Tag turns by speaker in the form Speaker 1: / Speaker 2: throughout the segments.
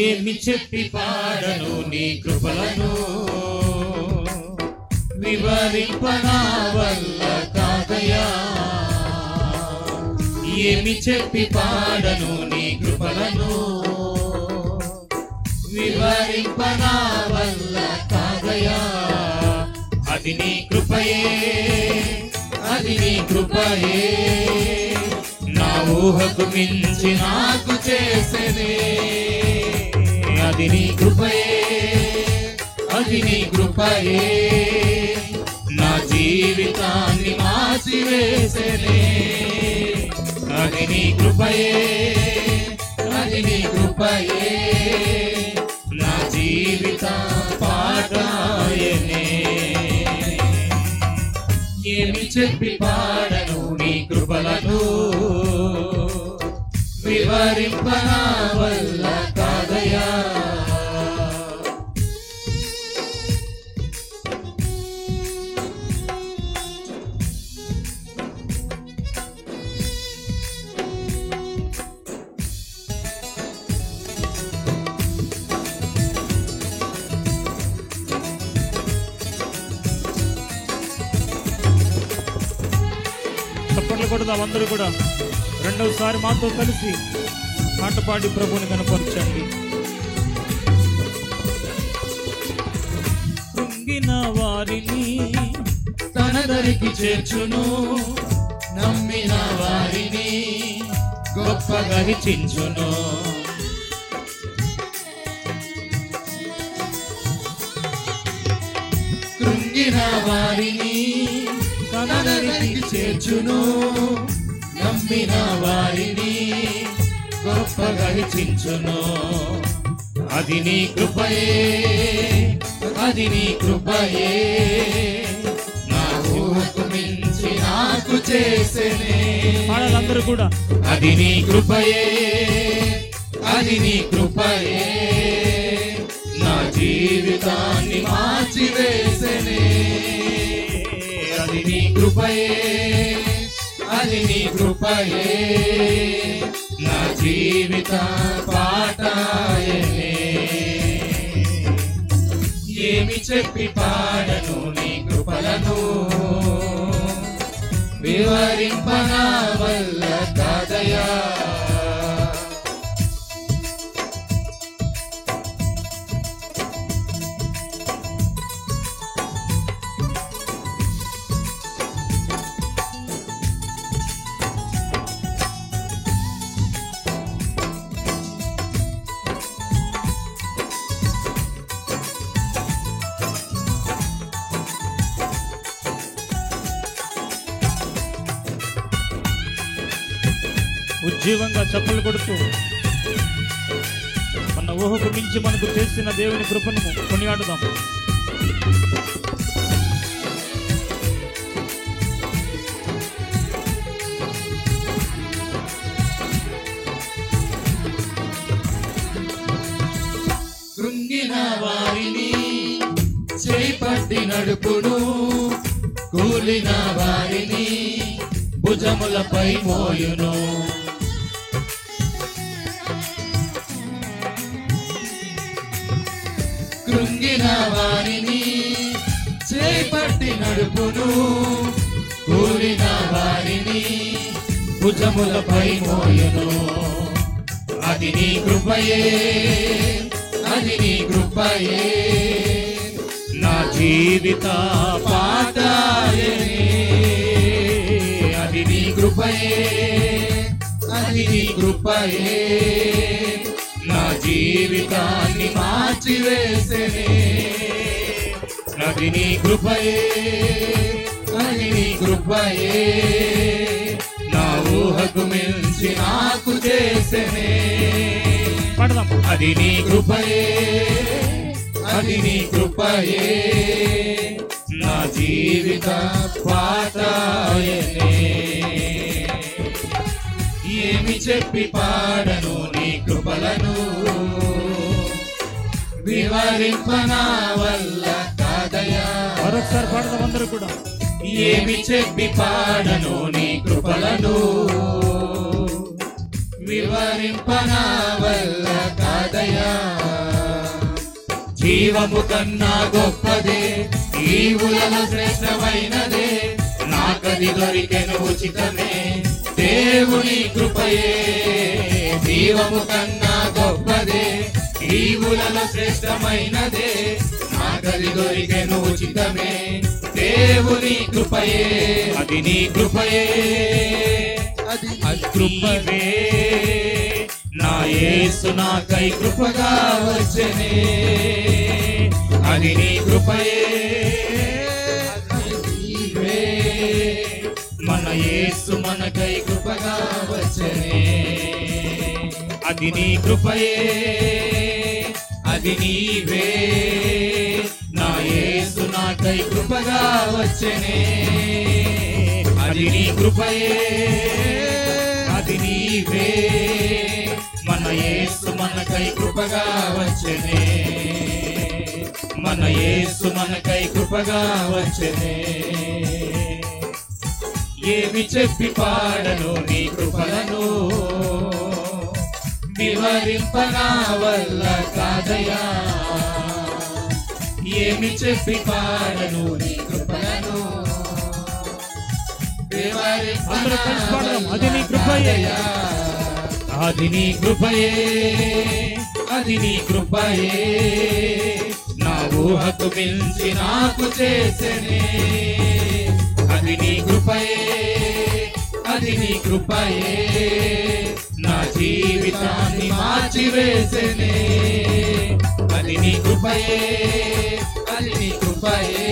Speaker 1: ఏమి చెప్పి పాడను నీ కృపలను, వివరింపనా వల్ల కాదయా. ఏమి చెప్పి పాడను నీ కృపలను, వివరింపనా వల్ల కాదయా. అది నీ కృపయే, అది నీ కృపయే, నా ఊహకు మించి నాకు చేసేదే. అది నీ కృపయే, అది నీ కృపయే, నా జీవితాన్ని మార్చివేసేదే. అది నీ కృపయే, అది నీ కృపయే, నా జీవిత పాఠాయనే. ఏమి చెప్పి పాడను నీ కృపలను, వివరింపనా వల్ల కాదయా.
Speaker 2: చప్పట్లు కొడదాం అందరూ కూడా. రెండవసారి మాతో కలిసి పాట పాడి ప్రభువుని కనపరచండి. కృంగిన వారిని
Speaker 1: తన దరికి చేర్చును, నమ్మిన వారిని గొప్పగా హెచ్చించును. కృంగిన వారిని తన దరికి చేర్చును, నమ్మిన వారిని గొప్పగా హెచ్చించును. అది నీ కృపయే, అది నీ కృపయే, నా ఊహకు మించి నాకు చేసేనే.
Speaker 2: పాడాలందరూ కూడా.
Speaker 1: అది నీ కృపయే, అది నీ కృపయే, నా జీవితాన్ని మార్చివేసేనే. అది నీ కృపయే, అది నీ కృపయే, నా జీవిత పాఠాయనే. ఏమి చెప్పి పాడను నీ కృపలను, వివరింపనా వల్ల కాదయా.
Speaker 2: ఉజ్జీవంగా చప్పలు కొడుతూ మన ఊహకు మించి మనకు చేసిన దేవుని కృపను కొనియాడుదాం.
Speaker 1: కృంగిన వారిని చేపట్టి నడుపును, కూలిన వారిని భుజములపై మోయును. కృంగిన వారిని చేపట్టి నడుపును, కూలిన వారిని భుజములపై మోయును. అది నీ కృపయే, అది నీ కృపయే, నా జీవిత పాఠాయనే. అది నీ కృపయే, అది నీ కృపయే, నా జీవితాన్ని మార్చివేసేనే. అది నీ కృపయే, అది నీ కృపయే, నా ఊహకు మించి నాకు చేసేనే. అది నీ కృపయే, అది నీ కృపయే, నా జీవిత పాఠాయనే. ఏమి చెప్పి పాడను నీ కృపలను, వివరింపనా వల్ల కాదయా.
Speaker 2: మరొకసారి పాడదాం అందరూ కూడా.
Speaker 1: ఏమి చెప్పి పాడను నీ కృపలను, వివరింపనా వల్ల కాదయా. జీవము కన్నా గొప్పదే, ఈవులలో శ్రేష్టమైనదే, నాకది దొరికెను ఉచితమే, దేవుని కృపయే. జీవము కన్నా గొప్పదే, ఈవులలో శ్రేష్టమైనదే, నాకది దొరికెను ఉచితమే, దేవుని కృపయే. అది నీ కృపయే, అది కృపవే, నా యేసు నాకై కృపగా వచ్చెనే. అది నీ కృపయే, నీవే, మన యేసు మనకై కృపగా వచ్చెనే. అది నీ కృపయే, అది నీవే, నా యేసు నాకై కృపగా వచ్చెనే. అది నీ కృపయే, అది నీవే, మన యేసు మనకై కృపగా వచ్చెనే. మన యేసు మనకై కృపగా వచ్చెనే. ఏమి చెప్పి పాడను నీ కృపలను, వివరింపనా వల్ల కాదయా. ఏమి చెప్పి పాడను నీ కృపలను,
Speaker 2: అది నీ కృపయే,
Speaker 1: అది నీ కృపయే, అది నీ కృపయే, నా ఊహకు మించి నాకు చేసెనే. అది నీ కృపయే, అది నీ కృపయే, నా జీవితాన్ని మార్చివేసెనే. అది నీ కృపయే, అది నీ కృపయే,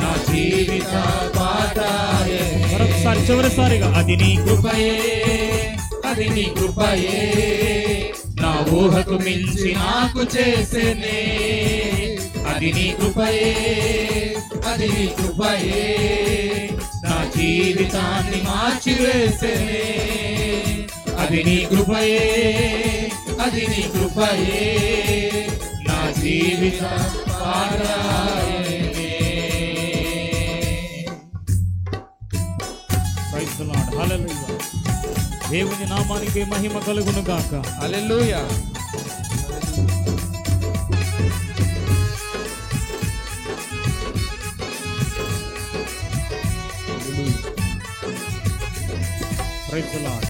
Speaker 1: నా జీవిత పాఠాయే.
Speaker 2: మరొకసారి చివరిసారిగా అది నీ
Speaker 1: కృపయే, అది నీ కృపయే, నా ఊహకు మించి నాకు చేసెనే. అది నీ కృపయే, అది నీ కృపయే, నా జీవితాన్ని మార్చివేసెనే. అది నీ కృపయే, అది నీ కృపయే, నా జీవిత పాఠాయనే.
Speaker 2: Praise the Lord. హల్లెలూయా. దేవుని నామానికి మహిమ కలుగును గాక.
Speaker 1: హల్లెలూయా.
Speaker 2: Praise the lord.